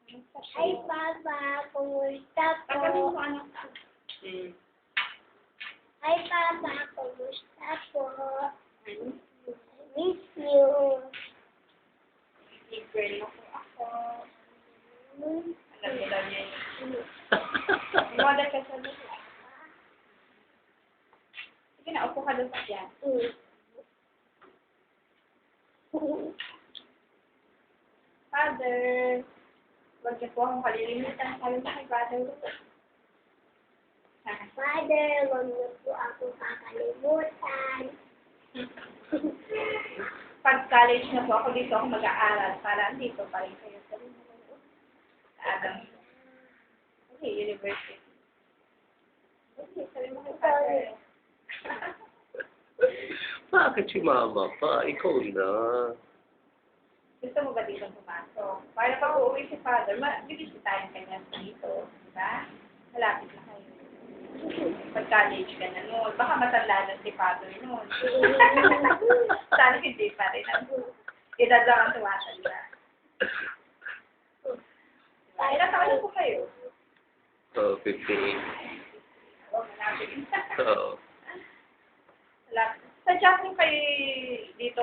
Hi, Papa. Kumusta po? Pagkasin mo anak ka. Hi, Papa. Kumusta po? Miss you. Girl na po ako. Alam mo daw niya yun. Model ka sa lupa. Sige na, upo ka doon sa dyan. Father, huwag niyo po akong kalilimutan. Sabi mo kay Father. Father, huwag niyo po ako kakalimutan. Pag college na po ako, dito ako mag-aaral para dito pa rin kayo sa Adam. Okay, university. Okay, sabi mo kay Father. Bakit si mama pa? Ikaw na. Gusto mo ba dito pumasok? Para pag uuwi si Father, bibisitahin ka niya dito. Diba? Malapit na kayo. Pag college ka na noon, baka matanda na si Father noon. Sana hindi pa rin. Edad lang ang tumatanda. Ilan taon na po kayo? 58. Oo, malapit. Oo. Sa Japan kayo dito